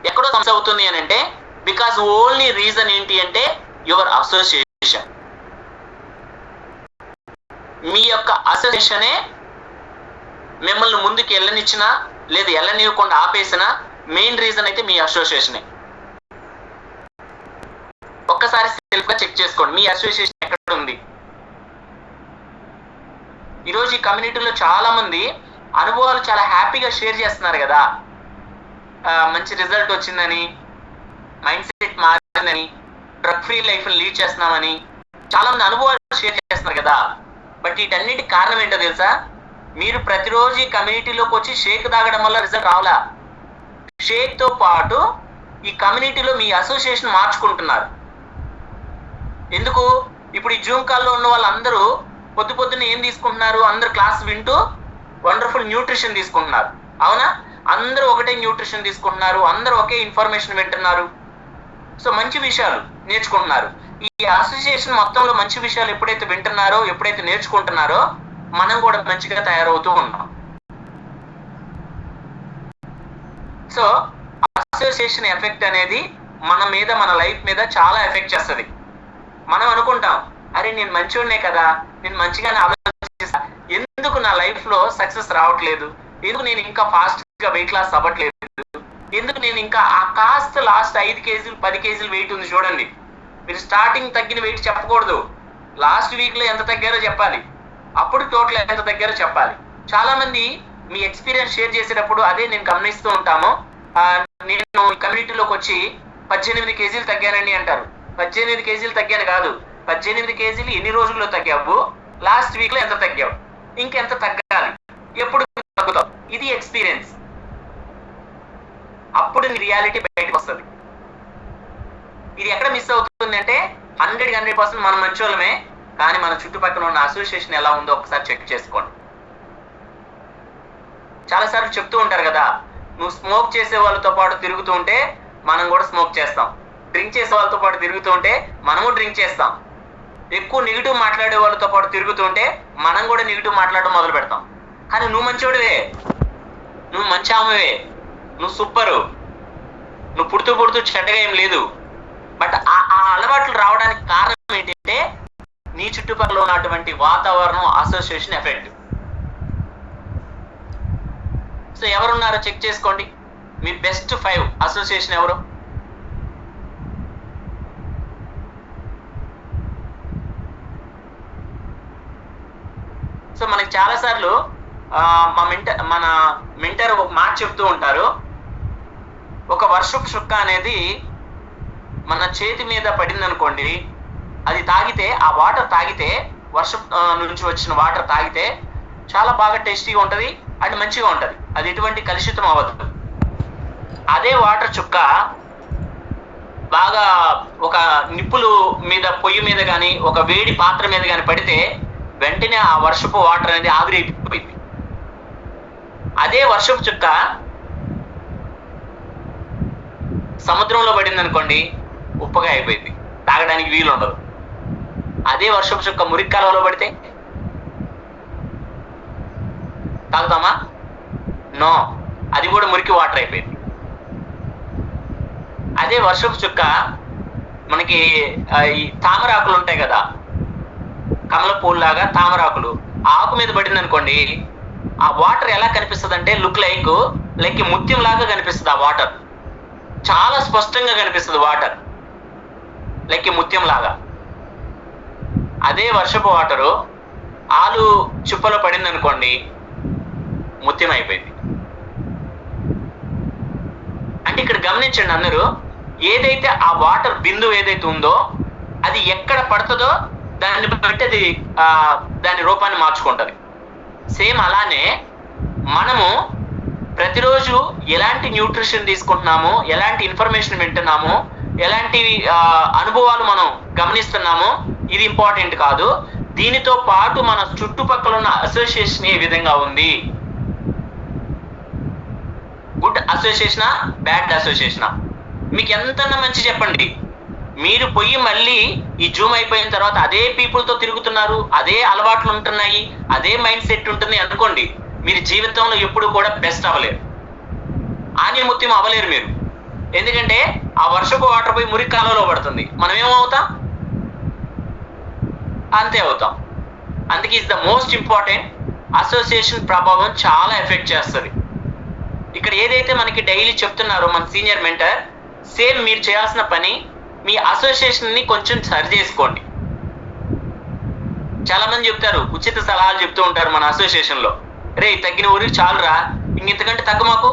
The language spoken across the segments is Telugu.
ఎక్కడో సమస్య అవుతుంది అని అంటే బికాస్ ఓన్లీ రీజన్ ఏంటి అంటే యువర్ అసోసియేషన్. మీ యొక్క అసోసియేషనే మిమ్మల్ని ముందుకు వెళ్ళనిచ్చినా లేదా వెళ్ళనివ్వకుండా ఆపేసినా మెయిన్ రీజన్ అయితే మీ అసోసియేషనే. ఒక్కసారి సెల్ఫ్ గా చెక్ చేసుకోండి, మీ అసోసియేషన్ ఎక్కడ ఉంది. ఈరోజు ఈ కమ్యూనిటీలో చాలా మంది అనుభవాలు చాలా హ్యాపీగా షేర్ చేస్తున్నారు కదా, మంచి రిజల్ట్ వచ్చిందని, మైండ్ సెట్ మారిందని, డ్రగ్ ఫ్రీ లైఫ్ లీడ్ చేస్తున్నామని చాలా మంది అనుభవాలు షేర్ చేస్తున్నారు కదా. బట్ వీటన్నిటి కారణం ఏంటో తెలుసా? మీరు ప్రతిరోజు ఈ కమ్యూనిటీలోకి వచ్చి షేక్ తాగడం వల్ల రిజల్ట్ రావాలా. షేక్ తో పాటు ఈ కమ్యూనిటీలో మీ అసోసియేషన్ మార్చుకుంటున్నారు. ఎందుకు? ఇప్పుడు ఈ జూమ్ కాల్లో ఉన్న వాళ్ళందరూ పొద్దున్న ఏం తీసుకుంటున్నారు? అందరు క్లాస్ వింటూ వండర్ఫుల్ న్యూట్రిషన్ తీసుకుంటున్నారు, అవునా? అందరూ ఒకటే న్యూట్రిషన్ తీసుకుంటున్నారు, అందరూ ఒకే ఇన్ఫర్మేషన్ వింటున్నారు. సో మంచి విషయాలు నేర్చుకుంటున్నారు. ఈ అసోసియేషన్ మొత్తంలో మంచి విషయాలు ఎప్పుడైతే వింటున్నారో, ఎప్పుడైతే నేర్చుకుంటున్నారో, మనం కూడా మంచిగా తయారవుతూ ఉన్నాం. సో అసోసియేషన్ ఎఫెక్ట్ అనేది మన మీద, మన లైఫ్ మీద చాలా ఎఫెక్ట్ చేస్తుంది. మనం అనుకుంటాం, అరే నేను మంచివాడినే కదా, నేను మంచిగానే ఆలోచిస్తా, ఎందుకు నా లైఫ్ లో సక్సెస్ రావట్లేదు, ఎందుకు నేను ఇంకా ఫాస్ట్ గా వెయిట్ లాస్ అవ్వట్లేదు, ఎందుకు నేను ఇంకా ఆ కాస్త లాస్ట్ 5 కేజీలు 10 కేజీలు వెయిట్ ఉంది చూడండి. మీరు స్టార్టింగ్ తగ్గిన వెయిట్ చెప్పకూడదు, లాస్ట్ వీక్ లో ఎంత తగ్గారో చెప్పాలి, అప్పుడు టోటల్ ఎంత తగ్గారో చెప్పాలి. చాలా మంది మీ ఎక్స్పీరియన్స్ షేర్ చేసేటప్పుడు అదే నేను గమనిస్తూ ఉంటాము. నేను కమ్యూనిటీలోకి వచ్చి 18 కేజీలు తగ్గానండి అంటారు. 18 కేజీలు తగ్గాను కాదు, 18 కేజీలు ఎన్ని రోజుల్లో తగ్గావు, లాస్ట్ వీక్ లో ఎంత తగ్గావు, ఇంకెంత తగ్గాలి, ఎప్పుడు తగ్గుతావు. ఇది ఎక్స్పీరియన్స్. అప్పుడు రియాలిటీ బయటకు వస్తుంది. ఇది ఎక్కడ మిస్ అవుతుంది అంటే 100% మనం మంచోళ్ళమే, కానీ మన చుట్టుపక్కల ఉన్న అసోసియేషన్ ఎలా ఉందో ఒకసారి చెక్ చేసుకోండి. చాలాసార్లు చెప్తూ ఉంటారు కదా, నువ్వు స్మోక్ చేసే వాళ్ళతో పాటు తిరుగుతూ ఉంటే మనం కూడా స్మోక్ చేస్తాం, డ్రింక్ చేసే వాళ్ళతో పాటు తిరుగుతూ ఉంటే మనము డ్రింక్ చేస్తాం, ఎక్కువ నెగిటివ్ మాట్లాడే వాళ్ళతో పాటు తిరుగుతూ ఉంటే మనం కూడా నెగిటివ్ మాట్లాడడం మొదలు పెడతాం. కానీ నువ్వు మంచోడివే, నువ్వు మంచి ఆమెవే, నువ్వు సూపరు, నువ్వు పుడుతూ చెడ్డగా ఏం లేదు. బట్ ఆ అలవాట్లు రావడానికి కారణం ఏంటంటే నీ చుట్టుపక్కల ఉన్నటువంటి వాతావరణం, అసోసియేషన్ ఎఫెక్ట్. సో ఎవరున్నారో చెక్ చేసుకోండి. మీ బెస్ట్ 5 అసోసియేషన్ ఎవరు? సో మనకి చాలాసార్లు మన మెంటర్ ఒక మాట చెప్తూ ఉంటారు, ఒక వర్షపు చుక్క అనేది మన చేతి మీద పడింది అనుకోండి, అది తాగితే, ఆ వాటర్ తాగితే, వర్షం నుంచి వచ్చిన వాటర్ తాగితే చాలా బాగా టేస్టీగా ఉంటుంది అండ్ మంచిగా ఉంటుంది, అది ఎటువంటి కలుషితం అవ్వదు. అదే వాటర్ చుక్క బాగా ఒక నిప్పులు మీద, పొయ్యి మీద కానీ, ఒక వేడి పాత్ర మీద కానీ పడితే వెంటనే ఆ వర్షపు వాటర్ అనేది ఆవిరైపోయింది. అదే వర్షపు చుక్క సముద్రంలో పడింది అనుకోండి, ఉప్పగా అయిపోయింది, తాగడానికి వీలు ఉండదు. అదే వర్షపు చుక్క మురికి కాలువలో పడితే తాగుతామా? నో, అది కూడా మురికి వాటర్ అయిపోయింది. అదే వర్షపు చుక్క మనకి ఈ తామరాకులు ఉంటాయి కదా, కమల పూల్లాగా తామరాకులు, ఆకు మీద పడింది అనుకోండి, ఆ వాటర్ ఎలా కనిపిస్తుంది అంటే లైక్ ముత్యం లాగా కనిపిస్తుంది. ఆ వాటర్ చాలా స్పష్టంగా కనిపిస్తుంది, వాటర్ లైక్ ముత్యం లాగా. అదే వర్షపు వాటరు ఆలు చుప్పలో పడింది అనుకోండి, ముత్యం అయిపోయింది. అంటే ఇక్కడ గమనించండి అందరూ, ఏదైతే ఆ వాటర్ బిందువు ఏదైతే ఉందో అది ఎక్కడ పడుతుందో దాన్ని బట్టి అది దాని రూపాన్ని మార్చుకుంటుంది. సేమ్ అలానే మనము ప్రతిరోజు ఎలాంటి న్యూట్రిషన్ తీసుకుంటున్నాము, ఎలాంటి ఇన్ఫర్మేషన్ వింటున్నాము, ఎలాంటి అనుభవాలు మనం గమనిస్తున్నాము, ఇది ఇంపార్టెంట్ కాదు. దీనితో పాటు మన చుట్టుపక్కల ఉన్న అసోసియేషన్ ఏ విధంగా ఉంది, గుడ్ అసోసియేషనా, బ్యాడ్ అసోసియేషనా? మీకు ఎంతన్నా మంచి చెప్పండి, మీరు పోయి మళ్ళీ ఈ జూమ్ అయిపోయిన తర్వాత అదే పీపుల్తో తిరుగుతున్నారు, అదే అలవాట్లు ఉంటున్నాయి, అదే మైండ్ సెట్ ఉంటుంది అనుకోండి, మీరు జీవితంలో ఎప్పుడు కూడా బెస్ట్ అవ్వలేరు, ఆనిముత్యం అవ్వలేరు మీరు. ఎందుకంటే ఆ వర్షపు వాటర్ పోయి మురికి కాలువలో పడుతుంది, మనం ఏమవుతాం? అంతే అవుతాం. అందుకే is the most important. Association ప్రభావం చాలా ఎఫెక్ట్ చేస్తుంది. ఇక్కడ ఏదైతే మనకి డైలీ చెప్తున్నారో మన సీనియర్ మెంటర్, సేమ్ మీరు చేయాల్సిన పని మీ అసోసియేషన్ని కొంచెం సరి చేసుకోండి. చాలా మంది చెప్తారు, ఉచిత సలహాలు చెప్తూ ఉంటారు మన అసోసియేషన్లో, రే తగ్గిన ఊరికి చాలురా, ఇంతకంటే తగ్గ మాకు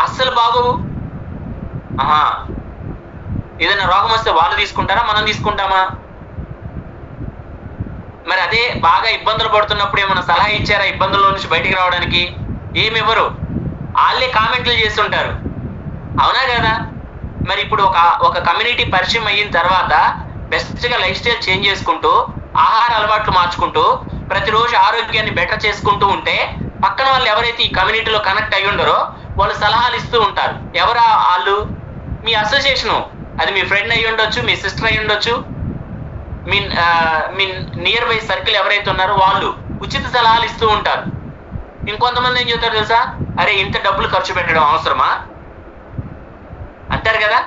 అస్సలు బాగోవు. ఏదైనా రోగం వస్తే వాళ్ళు తీసుకుంటారా, మనం తీసుకుంటామా? మరి అదే బాగా ఇబ్బందులు పడుతున్నప్పుడు ఏమైనా సలహా ఇచ్చారా ఇబ్బందుల్లో నుంచి బయటికి రావడానికి? ఏమివ్వరు, వాళ్ళే కామెంట్లు చేస్తుంటారు, అవునా కదా? మరి ఇప్పుడు ఒక కమ్యూనిటీ పరిచయం అయిన తర్వాత బెస్ట్గా లైఫ్ స్టైల్ చేంజ్ చేసుకుంటూ, ఆహార అలవాట్లు మార్చుకుంటూ, ప్రతిరోజు ఆరోగ్యాన్ని బెటర్ చేసుకుంటూ ఉంటే పక్కన వాళ్ళు ఎవరైతే ఈ కమ్యూనిటీలో కనెక్ట్ అయ్యి ఉండరో వాళ్ళు సలహాలు ఇస్తూ ఉంటారు. ఎవరా వాళ్ళు? మీ అసోసియేషను. అది మీ ఫ్రెండ్ అయ్యి ఉండొచ్చు, మీ సిస్టర్ అయ్యి ఉండొచ్చు, మీ నియర్ బై సర్కిల్ ఎవరైతే ఉన్నారో వాళ్ళు ఉచిత సలహాలు ఇస్తూ ఉంటారు. ఇంకొంతమంది ఏం చెప్తారు తెలుసా, అరే ఇంత డబ్బులు ఖర్చు పెట్టడం అవసరమా అంటారు కదా.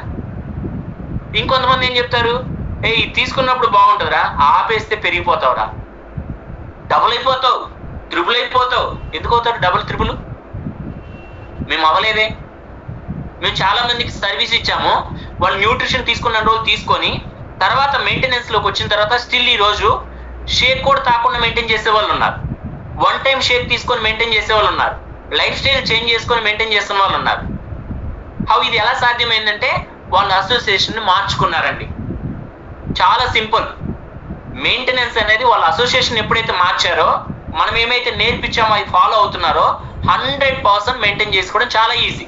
ఇంకొంతమంది ఏం చెప్తారు, ఇది తీసుకున్నప్పుడు బాగుంటుందిరా, ఆపేస్తే పెరిగిపోతావురా, డబుల్ అయిపోతావు, త్రిబుల్ అయిపోతావు. ఎందుకు అవుతారు డబుల్ త్రిబుల్? మేము అవ్వలేదే. మేము చాలా మందికి సర్వీస్ ఇచ్చాము, వాళ్ళు న్యూట్రిషన్ తీసుకున్న రోజు తీసుకొని తర్వాత మెయింటెనెన్స్లోకి వచ్చిన తర్వాత స్టిల్ ఈ రోజు షేక్ కూడా తాకుండా మెయింటైన్ చేసే వాళ్ళు ఉన్నారు, వన్ టైం షేక్ తీసుకొని మెయింటైన్ చేసే వాళ్ళు ఉన్నారు, లైఫ్ స్టైల్ చేంజ్ చేసుకొని మెయింటైన్ చేస్తున్న వాళ్ళు ఉన్నారు. ఇది ఎలా సాధ్యమైందంటే వాళ్ళ అసోసియేషన్ని మార్చుకున్నారండి. చాలా సింపుల్. మెయింటెనెన్స్ అనేది వాళ్ళ అసోసియేషన్ ఎప్పుడైతే మార్చారో, మనం ఏమైతే నేర్పించామో అది ఫాలో అవుతున్నారో 100% మెయింటైన్ చేసుకోవడం చాలా ఈజీ.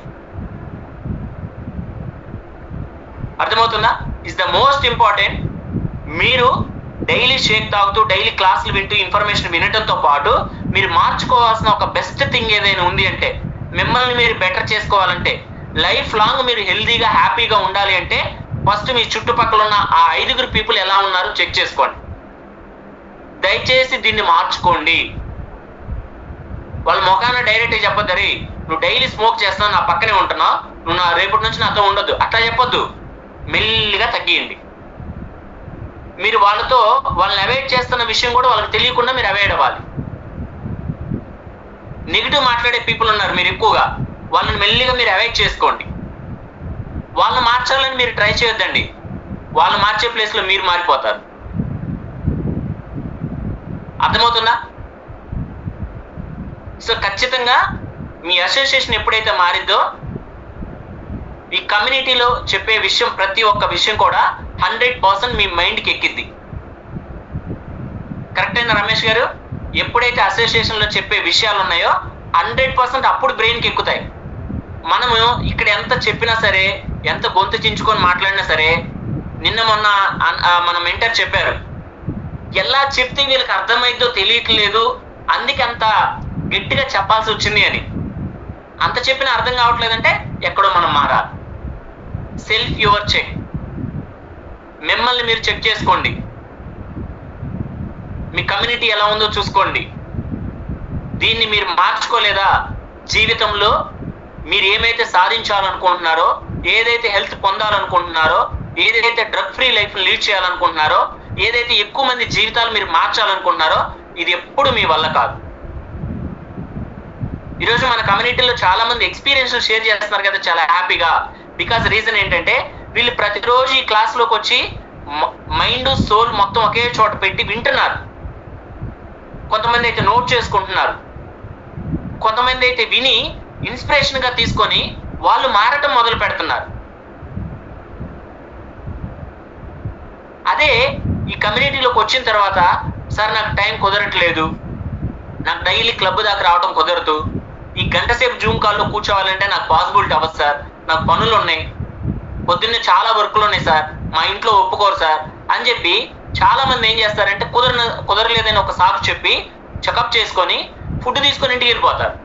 అర్థమవుతుందా? Is the most important. మీరు డైలీ షేక్ తాగుతూ డైలీ క్లాసులు వింటూ ఇన్ఫర్మేషన్ వినడంతో పాటు మీరు మార్చుకోవాల్సిన ఒక బెస్ట్ థింగ్ ఏదైనా ఉంది అంటే, మిమ్మల్ని మీరు బెటర్ చేసుకోవాలంటే, లైఫ్ లాంగ్ మీరు హెల్దీగా హ్యాపీగా ఉండాలి అంటే ఫస్ట్ మీ చుట్టుపక్కల ఉన్న ఆ 5 పీపుల్ ఎలా ఉన్నారో చెక్ చేసుకోండి. దయచేసి దీన్ని మార్చుకోండి. వాళ్ళ ముఖాన డైరెక్ట్గా చెప్పొద్దు, రే నువ్వు డైలీ స్మోక్ చేస్తున్నావు, నా పక్కనే ఉంటున్నావు, నువ్వు నా రేపటి నుంచి నాతో ఉండొద్దు, అట్లా చెప్పొద్దు. మెల్లిగా తగ్గియండి. మీరు వాళ్ళని అవాయిడ్ చేస్తున్న విషయం కూడా వాళ్ళకి తెలియకుండా మీరు అవాయిడ్ అవ్వాలి. నెగిటివ్ మాట్లాడే పీపుల్ ఉన్నారు మీరు ఎక్కువగా, వాళ్ళని మెల్లిగా మీరు అవాయిడ్ చేసుకోండి. వాళ్ళని మార్చాలని మీరు ట్రై చేయొద్దండి, వాళ్ళు మార్చే ప్లేస్లో మీరు మారిపోతారు. అర్థమవుతుందా? సో ఖచ్చితంగా మీ అసోసియేషన్ ఎప్పుడైతే మారిందో ఈ కమ్యూనిటీలో చెప్పే విషయం ప్రతి ఒక్క విషయం కూడా 100% మీ మైండ్కి ఎక్కిద్ది. కరెక్ట్ అయినా రమేష్ గారు? ఎప్పుడైతే అసోసియేషన్లో చెప్పే విషయాలు ఉన్నాయో 100% అప్పుడు బ్రెయిన్కి ఎక్కుతాయి. మనము ఇక్కడ ఎంత చెప్పినా సరే, ఎంత గొంతు చించుకొని మాట్లాడినా సరే, నిన్న మొన్న మన మెంటర్ చెప్పారు, ఎలా చెప్తే వీళ్ళకి అర్థమైందో తెలియట్లేదు, అందుకే అంత గట్టిగా చెప్పాల్సి వచ్చింది అని. అంత చెప్పినా అర్థం కావట్లేదంటే ఎక్కడో మనం మారాలి. Self your check. మిమ్మల్ని మీరు చెక్ చేసుకోండి. మీ కమ్యూనిటీ ఎలా ఉందో చూసుకోండి. దీన్ని మీరు మార్చుకోలేదా, జీవితంలో మీరు ఏమైతే సాధించాలనుకుంటున్నారో, ఏదైతే హెల్త్ పొందాలనుకుంటున్నారో, ఏదైతే డ్రగ్ ఫ్రీ లైఫ్ లీడ్ చేయాలనుకుంటున్నారో, ఏదైతే ఎక్కువ మంది జీవితాలు మీరు మార్చాలనుకుంటున్నారో, ఇది ఎప్పుడు మీ వల్ల కాదు. ఈరోజు మన కమ్యూనిటీలో చాలా మంది ఎక్స్పీరియన్స్ షేర్ చేస్తున్నారు కదా చాలా హ్యాపీగా. బికాజ్ రీజన్ ఏంటంటే వీళ్ళు ప్రతిరోజు ఈ క్లాస్లోకి వచ్చి మైండ్ సోల్ మొత్తం ఒకే చోట పెట్టి వింటున్నారు. కొంతమంది అయితే నోట్ చేసుకుంటున్నారు, కొంతమంది అయితే విని ఇన్స్పిరేషన్గా తీసుకొని వాళ్ళు మారటం మొదలు పెడుతున్నారు. అదే ఈ కమ్యూనిటీలోకి వచ్చిన తర్వాత, సార్ నాకు టైం కుదరట్లేదు, నాకు డైలీ క్లబ్ దాకా రావడం కుదరదు, ఈ గంట సేపు జూమ్ కాల్లో కూర్చోవాలంటే నాకు పాసిబిలిటీ అవ్వదు సార్, నాకు పనులు ఉన్నాయి, పొద్దున్నే చాలా వర్కులు ఉన్నాయి సార్, మా ఇంట్లో ఒప్పుకోరు సార్ అని చెప్పి చాలా మంది ఏం చేస్తారంటే కుదరలేదని ఒక సాకు చెప్పి చెకప్ చేసుకొని ఫుడ్ తీసుకొని ఇంటికి వెళ్ళిపోతారు.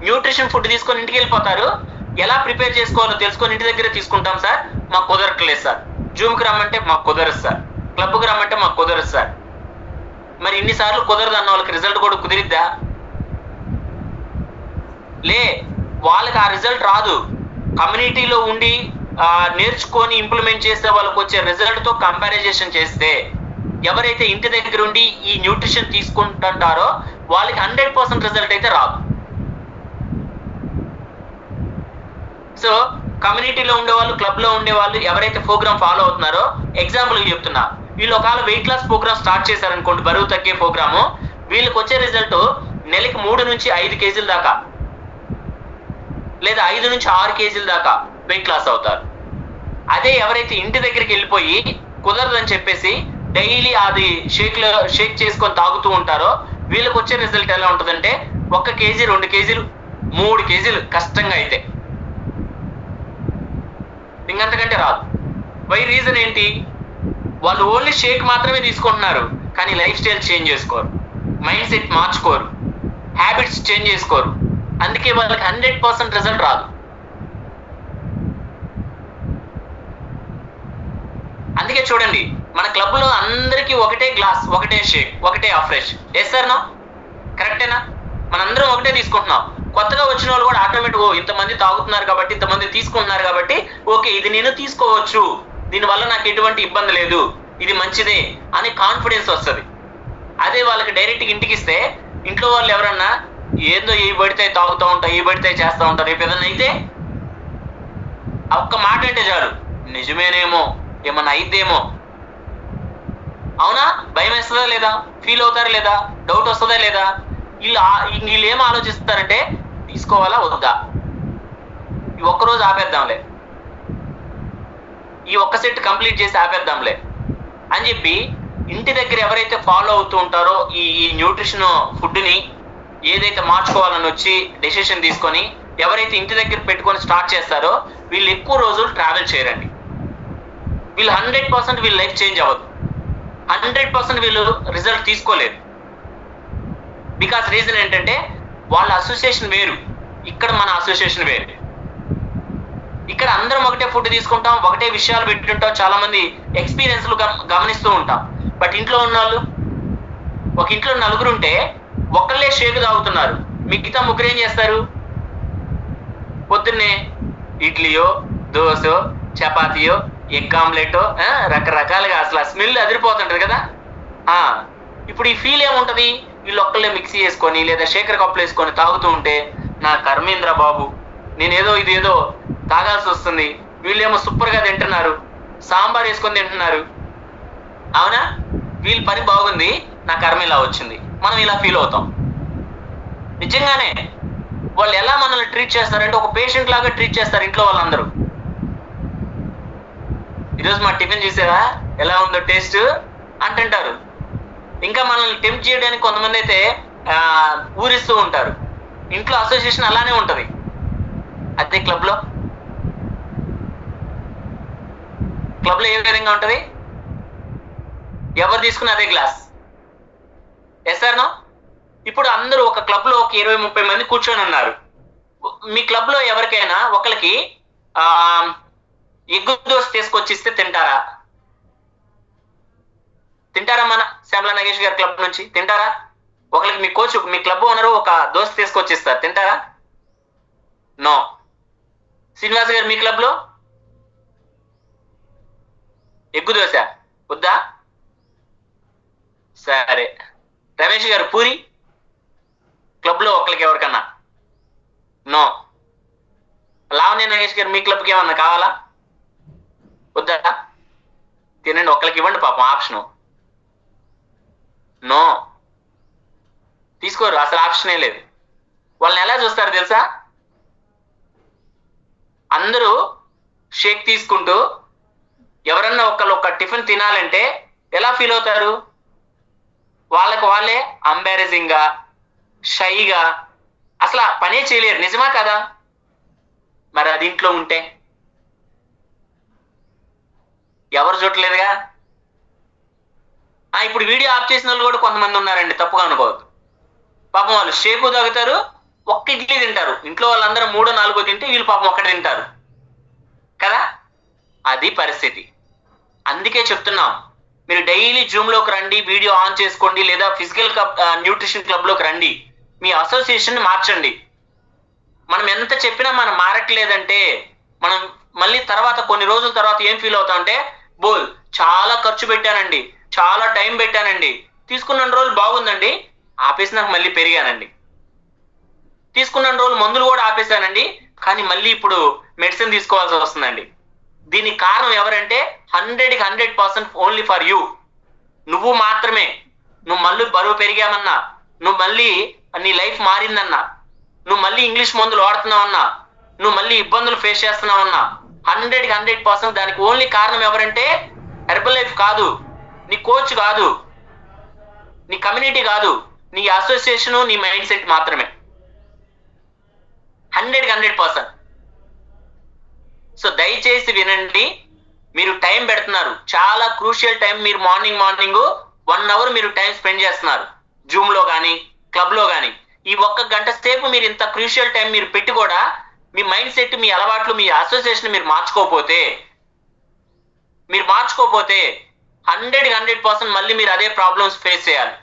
న్యూట్రిషన్ ఫుడ్ తీసుకొని ఇంటికి వెళ్ళిపోతారు. ఎలా ప్రిపేర్ చేసుకోవాలో తెలుసుకొని ఇంటి దగ్గరే తీసుకుంటాం సార్, మాకు కుదరట్లేదు సార్. జూమ్కి రమ్మంటే మాకు కుదరదు సార్, క్లబ్కి రమ్మంటే మాకు కుదరదు సార్. మరి ఇన్నిసార్లు కుదరదు అన్న వాళ్ళకి రిజల్ట్ కూడా కుదిరిద్దా? వాళ్ళకి ఆ రిజల్ట్ రాదు. కమ్యూనిటీలో ఉండి నేర్చుకొని ఇంప్లిమెంట్ చేసే వాళ్ళకి వచ్చే రిజల్ట్తో కంపారిజేషన్ చేస్తే ఎవరైతే ఇంటి దగ్గర ఉండి ఈ న్యూట్రిషన్ తీసుకుంటుంటారో వాళ్ళకి 100% రిజల్ట్ అయితే రాదు. సో కమ్యూనిటీలో ఉండేవాళ్ళు, క్లబ్లో ఉండేవాళ్ళు ఎవరైతే ప్రోగ్రామ్ ఫాలో అవుతున్నారో, ఎగ్జాంపుల్ చెప్తున్నా, వీళ్ళు ఒకవేళ వెయిట్ లాస్ ప్రోగ్రామ్ స్టార్ట్ చేశారనుకోండి, బరువు తగ్గే ప్రోగ్రాము, వీళ్ళకి వచ్చే రిజల్ట్ నెలకి 3 నుంచి 5 కేజీల దాకా లేదా 5 నుంచి 6 కేజీల దాకా వెయిట్ లాస్ అవుతారు. అదే ఎవరైతే ఇంటి దగ్గరికి వెళ్ళిపోయి కుదరదని చెప్పేసి డైలీ అది షేక్ చేసుకొని తాగుతూ ఉంటారో వీళ్ళకి వచ్చే రిజల్ట్ ఎలా ఉంటుందంటే 1 కేజీ, 2 కేజీలు, 3 కేజీలు కష్టంగా అయితే, ఇంకంతకంటే రాదు. వై రీజన్ ఏంటి? వాళ్ళు ఓన్లీ షేక్ మాత్రమే తీసుకుంటున్నారు, కానీ లైఫ్ స్టైల్ చేంజ్ చేసుకోరు, మైండ్ సెట్ మార్చుకోరు, హ్యాబిట్స్ చేంజ్ చేసుకోరు. అందుకే వాళ్ళకి 100% రిజల్ట్ రాదు. అందుకే చూడండి, మన క్లబ్ లో అందరికీ ఒకటే గ్లాస్, ఒకటే షేక్, ఒకటే అఫ్రెష్. Yes sir no? కరెక్టేనా? మనందరం ఒకటే తీసుకుంటున్నాం. కొత్తగా వచ్చిన వాళ్ళు కూడా ఆటోమేటిక్ ఇంతమంది తాగుతున్నారు కాబట్టి, ఇంతమంది తీసుకుంటున్నారు కాబట్టి ఓకే ఇది నేను తీసుకోవచ్చు, దీనివల్ల నాకు ఎటువంటి ఇబ్బంది లేదు, ఇది మంచిదే అని కాన్ఫిడెన్స్ వస్తుంది. అదే వాళ్ళకి డైరెక్ట్గా ఇంటికి ఇస్తే ఇంట్లో వాళ్ళు ఎవరన్నా ఏందో ఏ పడితే తాగుతూ ఉంటారు, ఏ పడితే చేస్తూ ఉంటారు, రేపు ఏదన్నా అయితే ఒక్క మాట అంటే చాలు, నిజమేనేమో, ఏమన్నా అయిద్దేమో, అవునా, భయం వేస్తుందా లేదా, ఫీల్ అవుతారా లేదా, డౌట్ వస్తుందా లేదా, వీళ్ళు ఏం ఆలోచిస్తారంటే తీసుకోవాలా వద్దా, ఈ ఒక్కరోజు ఆపేద్దాంలే, ఈ ఒక్క సెట్ కంప్లీట్ చేసి ఆపేద్దాంలే అని చెప్పి ఇంటి దగ్గర ఎవరైతే ఫాలో అవుతూ ఉంటారో ఈ న్యూట్రిషన్ ఫుడ్ని ఏదైతే మార్చుకోవాలని వచ్చి డెసిషన్ తీసుకొని ఎవరైతే ఇంటి దగ్గర పెట్టుకొని స్టార్ట్ చేస్తారో వీళ్ళు ఎక్కువ రోజులు ట్రావెల్ చేయరండి. వీళ్ళు 100% వీళ్ళ లైఫ్ చేంజ్ అవ్వదు, 100% వీళ్ళు రిజల్ట్ తీసుకోలేరు. బికాస్ రీజన్ ఏంటంటే వాళ్ళ అసోసియేషన్ వేరు, ఇక్కడ మన అసోసియేషన్ వేరు. ఇక్కడ అందరం ఒకటే ఫుడ్ తీసుకుంటాం, ఒకటే విషయాలు పెట్టుంటాం, చాలా మంది ఎక్స్పీరియన్స్లు గమనిస్తూ ఉంటాం. బట్ ఇంట్లో ఉన్న వాళ్ళు, ఒక ఇంట్లో 4 ఉంటే ఒకళ్ళే షేక్ తాగుతున్నారు, మిగతా 3 ఏం చేస్తారు? పొద్దున్నే ఇడ్లీయో, దోశో, చపాతీయో, ఎగ్ ఆమ్లెటో, రకరకాలుగా అసలు ఆ స్మెల్ అదిరిపోతుంటది కదా. ఇప్పుడు ఈ ఫీల్ ఏముంటది? వీళ్ళు ఒక్కళ్ళే మిక్సీ వేసుకొని లేదా షేకర్ కప్పులు వేసుకొని తాగుతూ ఉంటే నా కర్మేంద్ర బాబు, నేనేదో ఇదేదో తాగాల్సి వస్తుంది, వీళ్ళేమో సూపర్గా తింటున్నారు, సాంబార్ వేసుకొని తింటున్నారు, అవునా, వీళ్ళ పని బాగుంది, నా కర్మ ఇలా వచ్చింది, మనం ఇలా ఫీల్ అవుతాం. నిజంగానే వాళ్ళు ఎలా మనల్ని ట్రీట్ చేస్తారంటే ఒక పేషెంట్ లాగా ట్రీట్ చేస్తారు ఇంట్లో వాళ్ళందరూ. ఈరోజు మా టిఫిన్ చూసారా ఎలా ఉందో టేస్ట్ అంటుంటారు. ఇంకా మనల్ని టెంప్ట్ చేయడానికి కొంతమంది అయితే ఊరిస్తూ ఉంటారు. ఇంట్లో అసోసియేషన్ అలానే ఉంటుంది. అదే క్లబ్లో ఏ విధంగా ఉంటుంది? ఎవరు తీసుకున్న అదే గ్లాస్. Yes sir no? ఇప్పుడు అందరూ ఒక క్లబ్లో ఒక 20-30 మంది కూర్చొని ఉన్నారు. మీ క్లబ్లో ఎవరికైనా ఒకరికి ఎగ్గు దోశ తీసుకొచ్చిస్తే తింటారా? మన శ్యామలా నాగేష్ గారి క్లబ్ నుంచి తింటారా? ఒకరికి మీ కోచ్, మీ క్లబ్ ఓనరు ఒక దోశ తీసుకొచ్చిస్తారు, తింటారా? నో. శ్రీనివాస్ గారు మీ క్లబ్లో ఎగ్గు దోశ వద్దా? సరే. రమేష్ గారు పూరి క్లబ్లో ఒకరికి ఎవరికన్నా? నో. లావణ్య నాగేష్ గారు మీ క్లబ్కి ఏమన్నా కావాలా వద్దా? తినండి, ఒక్కరికి ఇవ్వండి పాపం ఆప్షను. నో, తీసుకోరు, అసలు ఆప్షనే లేదు. వాళ్ళని ఎలా చూస్తారు తెలుసా? అందరూ షేక్ తీసుకుంటూ ఎవరన్నా ఒక టిఫిన్ తినాలంటే ఎలా ఫీల్ అవుతారు? వాళ్ళకి వాళ్ళే అంబారెసింగ్గా, షైగా, అసలు పనే చేయలేరు. నిజమా కదా? మరి అది ఇంట్లో ఉంటే ఎవరు చూడలేదుగా. ఇప్పుడు వీడియో ఆఫ్ చేసిన వాళ్ళు కూడా కొంతమంది ఉన్నారండి, తప్పుగా అనుకోవద్దు. పాపం వాళ్ళు షేకు తాగుతారు, ఒక్క ఇడ్లీ తింటారు. ఇంట్లో వాళ్ళందరూ 3-4 తింటే వీళ్ళు పాపం ఒక్కటి తింటారు కదా. అది పరిస్థితి. అందుకే చెప్తున్నాం, మీరు డైలీ జూమ్లోకి రండి, వీడియో ఆన్ చేసుకోండి, లేదా ఫిజికల్ న్యూట్రిషన్ క్లబ్లోకి రండి, మీ అసోసియేషన్ మార్చండి. మనం ఎంత చెప్పినా మనం మారట్లేదంటే మనం మళ్ళీ తర్వాత కొన్ని రోజుల తర్వాత ఏం ఫీల్ అవుతాం అంటే, బోల్ చాలా ఖర్చు పెట్టానండి, చాలా టైం పెట్టానండి, తీసుకున్న రోజులు బాగుందండి, ఆపేసినాక మళ్ళీ పెరిగానండి, తీసుకున్న రోజులు మందులు కూడా ఆపేశానండి, కానీ మళ్ళీ ఇప్పుడు మెడిసిన్ తీసుకోవాల్సి వస్తుందండి. దీనికి కారణం ఎవరంటే 100% ఓన్లీ ఫర్ యూ. నువ్వు మాత్రమే. నువ్వు మళ్ళీ బరువు పెరిగామన్నా, నువ్వు మళ్ళీ నీ లైఫ్ మారిందన్నా, నువ్వు మళ్ళీ ఇంగ్లీష్ మందులు వాడుతున్నావన్నా, నువ్వు మళ్ళీ ఇబ్బందులు ఫేస్ చేస్తున్నావన్నా, 100% దానికి ఓన్లీ కారణం ఎవరంటే హెర్బల్ లైఫ్ కాదు, నీ కోచ్ కాదు, నీ కమ్యూనిటీ కాదు, నీ అసోసియేషన్, నీ మైండ్ సెట్ మాత్రమే. 100%. సో దయచేసి వినండి, మీరు టైం పెడుతున్నారు, చాలా క్రూషియల్ టైం. మీరు మార్నింగ్ 1 అవర్ మీరు టైం స్పెండ్ చేస్తున్నారు జూమ్ లో కానీ క్లబ్ లో కానీ. ఈ 1 గంట సేపు మీరు ఇంత క్రూషియల్ టైం మీరు పెట్టి కూడా మీ మైండ్ సెట్, మీ అలవాట్లు, మీ అసోసియేషన్ మీరు మార్చుకోకపోతే 100% మళ్ళీ మీరు అదే ప్రాబ్లమ్స్ ఫేస్ చేయాలి.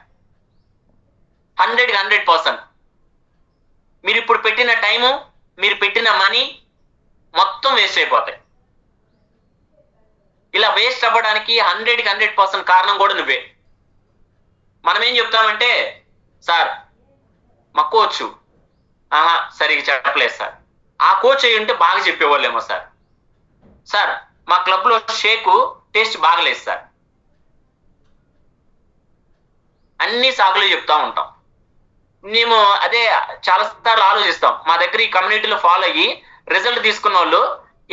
100%. మీరు ఇప్పుడు పెట్టిన టైము, మీరు పెట్టిన మనీ మొత్తం వేస్ట్ అయిపోతాయి. ఇలా వేస్ట్ అవ్వడానికి 100% కారణం కూడా నువ్వే. మనం ఏం చెప్తామంటే, సార్ మా కోచ్ సరిగ్గా చెప్పలేదు సార్, ఆ కోచ్ అయ్యి ఉంటే బాగా చెప్పేవాళ్ళేమో సార్, సార్ మా క్లబ్ లో షేక్ టేస్ట్ బాగలేదు సార్, అన్ని సాకులు చెప్తా ఉంటాం. మేము అదే చాలా సార్లు ఆలోచిస్తాం, మా దగ్గర ఈ కమ్యూనిటీలో ఫాలో అయ్యి రిజల్ట్ తీసుకున్న వాళ్ళు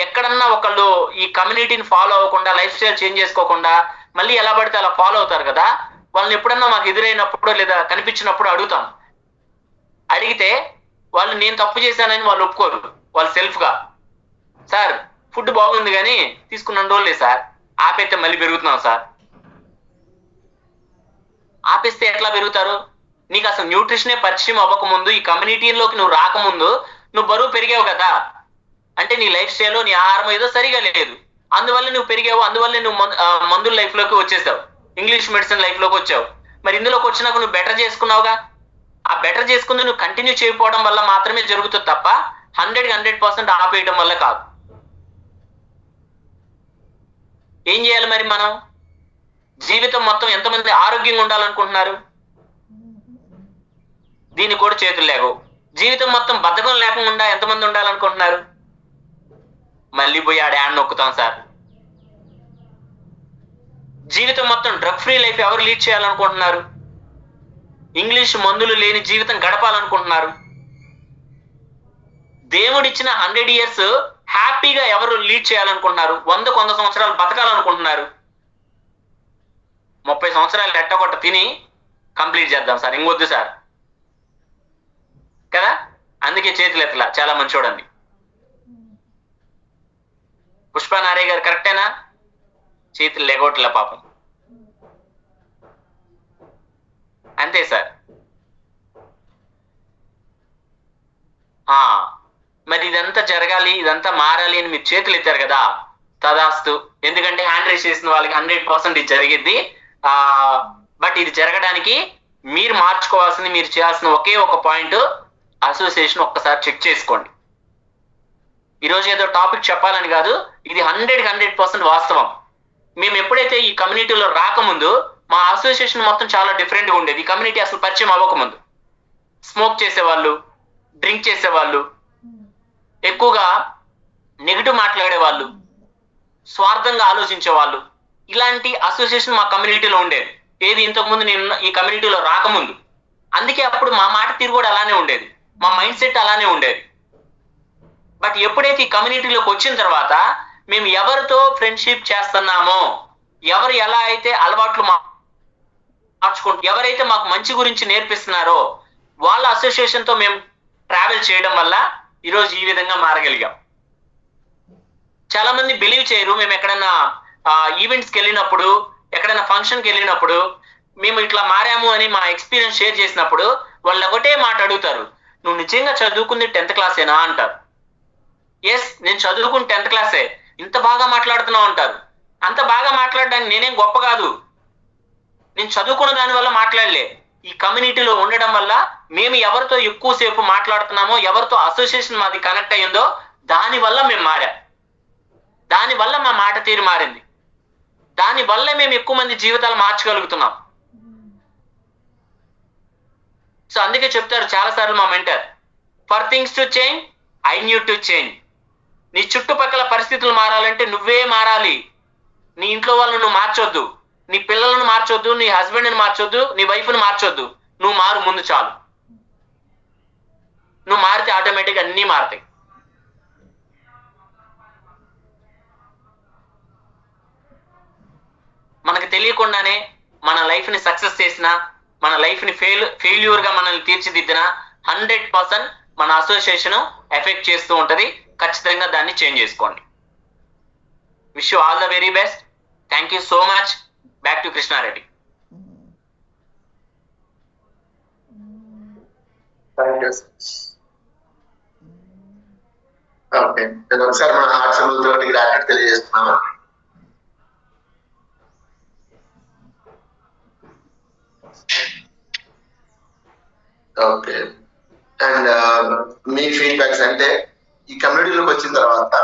ఎక్కడన్నా ఒకళ్ళు ఈ కమ్యూనిటీని ఫాలో అవ్వకుండా, లైఫ్ స్టైల్ చేంజ్ చేసుకోకుండా మళ్ళీ ఎలా పడితే అలా ఫాలో అవుతారు కదా, వాళ్ళని ఎప్పుడన్నా మాకు ఎదురైనప్పుడు లేదా కనిపించినప్పుడు అడుగుతాం. అడిగితే వాళ్ళు నేను తప్పు చేశానని వాళ్ళు ఒప్పుకోరు. వాళ్ళు సెల్ఫ్ గా, సార్ ఫుడ్ బాగుంది కానీ తీసుకున్న రోజులే సార్, ఆపేస్తే మళ్ళీ పెరుగుతున్నాం సార్. ఆపేస్తే ఎట్లా పెరుగుతారు? నీకు అసలు న్యూట్రిషనే పరిచయం అవ్వకముందు, ఈ కమ్యూనిటీలోకి నువ్వు రాకముందు నువ్వు బరువు పెరిగావు కదా, అంటే నీ లైఫ్ స్టైల్, నీ ఆహారం ఏదో సరిగా లేదు, అందువల్ల నువ్వు పెరిగావు, అందువల్ల నువ్వు మందుల లైఫ్ లోకి వచ్చేసావు, ఇంగ్లీష్ మెడిసిన్ లైఫ్ లోకి వచ్చావు. మరి ఇందులోకి వచ్చినాక నువ్వు బెటర్ చేసుకున్నావుగా, ఆ బెటర్ చేసుకుంది నువ్వు కంటిన్యూ చేయకపోవడం వల్ల మాత్రమే జరుగుతుంది తప్ప 100% ఆపేయడం వల్ల కాదు. ఏం చేయాలి మరి మనం? జీవితం మొత్తం ఎంతమంది ఆరోగ్యంగా ఉండాలనుకుంటున్నారు? దీనికి కూడా చేతులు లేవు. జీవితం మొత్తం బద్ధకం లేకుండా ఎంతమంది ఉండాలనుకుంటున్నారు? మళ్ళీ పోయి ఆడ యాడ్ నొక్కుతాం సార్. జీవితం మొత్తం డ్రగ్ ఫ్రీ లైఫ్ ఎవరు లీడ్ చేయాలనుకుంటున్నారు? ఇంగ్లీష్ మందులు లేని జీవితం గడపాలనుకుంటున్నారు? దేవుడిచ్చిన 100 years హ్యాపీగా ఎవరు లీడ్ చేయాలనుకుంటున్నారు? 100 సంవత్సరాలు బతకాలనుకుంటున్నారు? 30 సంవత్సరాలు ఎట్టగొట్ట తిని కంప్లీట్ చేద్దాం సార్, ఇంకొద్దు సార్ కదా. అందుకే చేతులు ఎత్తలా, చాలా మంచి చూడండి. పుష్పనారే గారు కరెక్టేనా? చేతులు లేగొట్టలే పాపం. అంతే సార్. మరి ఇదంతా జరగాలి, ఇదంతా మారాలి అని మీరు చేతులు ఎత్తారు కదా, తదాస్తు. ఎందుకంటే హ్యాండ్ రైజ్ చేసిన వాళ్ళకి 100% ఇది జరిగిద్ది. బట్ ఇది జరగడానికి మీరు మార్చుకోవాల్సింది, మీరు చేయాల్సిన ఒకే ఒక పాయింట్, అసోసియేషన్ ఒక్కసారి చెక్ చేసుకోండి. ఈరోజు ఏదో టాపిక్ చెప్పాలని కాదు, ఇది 100% వాస్తవం. మేము ఎప్పుడైతే ఈ కమ్యూనిటీలో రాకముందు మా అసోసియేషన్ మొత్తం చాలా డిఫరెంట్గా ఉండేది. ఈ కమ్యూనిటీ అసలు పరిచయం అవ్వకముందు స్మోక్ చేసేవాళ్ళు, డ్రింక్ చేసేవాళ్ళు, ఎక్కువగా నెగిటివ్ మాట్లాడేవాళ్ళు, స్వార్థంగా ఆలోచించేవాళ్ళు, ఇలాంటి అసోసియేషన్ మా కమ్యూనిటీలో ఉండేది. ఏది ఇంతకుముందు నేను ఈ కమ్యూనిటీలో రాకముందు. అందుకే అప్పుడు మా మాట తీరు కూడా అలానే ఉండేది, మా మైండ్ సెట్ అలానే ఉండేది. బట్ ఎప్పుడైతే ఈ కమ్యూనిటీలోకి వచ్చిన తర్వాత మేము ఎవరితో ఫ్రెండ్షిప్ చేస్తున్నామో, ఎవరు ఎలా అయితే అలవాట్లు మార్చుకుంటూ, ఎవరైతే మాకు మంచి గురించి నేర్పిస్తున్నారో వాళ్ళ అసోసియేషన్ తో మేము ట్రావెల్ చేయడం వల్ల ఈరోజు ఈ విధంగా మారగలిగాం. చాలా మంది బిలీవ్ చేయరు. మేము ఎక్కడైనా ఈవెంట్స్కి వెళ్ళినప్పుడు, ఎక్కడైనా ఫంక్షన్కి వెళ్ళినప్పుడు మేము ఇట్లా మారాము అని మా ఎక్స్పీరియన్స్ షేర్ చేసినప్పుడు వాళ్ళు ఒకటే మాట అడుగుతారు, నువ్వు నిజంగా చదువుకుంది 10th క్లాసేనా అంటారు. ఎస్, నేను చదువుకుని 10th క్లాసే, ఇంత బాగా మాట్లాడుతున్నావు అంటారు. అంత బాగా మాట్లాడడానికి నేనేం గొప్ప కాదు, నేను చదువుకున్న దాని వల్ల మాట్లాడలే, ఈ కమ్యూనిటీలో ఉండడం వల్ల మేము ఎవరితో ఎక్కువసేపు మాట్లాడుతున్నామో, ఎవరితో అసోసియేషన్ మాది కనెక్ట్ అయ్యిందో దాని వల్ల మేము మారాం. దానివల్ల మా మాట తీరు మారింది. దానివల్ల మేము ఎక్కువ మంది జీవితాలు మార్చగలుగుతున్నాం. సో అందుకే చెప్తారు చాలాసార్లు మా mentor, for things to change I knew to change. నీ చుట్టుపక్కల పరిస్థితులు మారాలంటే నువ్వే మారాలి. నీ ఇంట్లో వాళ్ళని నువ్వు మార్చొద్దు, నీ పిల్లలను మార్చొద్దు, నీ హస్బెండ్ని మార్చొద్దు, నీ వైఫ్ని మార్చొద్దు. నువ్వు మారు ముందు చాలు. నువ్వు మారితే ఆటోమేటిక్గా అన్నీ మారుతాయి. మనకు తెలియకుండానే మన లైఫ్ని సక్సెస్ చేసినా, మన లైఫ్ని ఫెయిల్యూర్గా మనల్ని తీర్చిదిద్దినా 100% మన అసోసియేషన్ ఎఫెక్ట్ చేస్తూ ఉంటుంది. ఖచ్చితంగా దాన్ని చేంజ్ చేసుకోండి. Wish you all the very best. Thank you so much. Back to Krishnareddy. Okay, ఒకసారి మన హార్ట్ సింబల్ తోటి గ్రాట్యూడ్ తెలియజేస్తున్నాము. ఓకే, అండ్ మీ ఫీడ్బ్యాక్స్ అంటే ఈ కమ్యూనిటీలోకి వచ్చిన తర్వాత,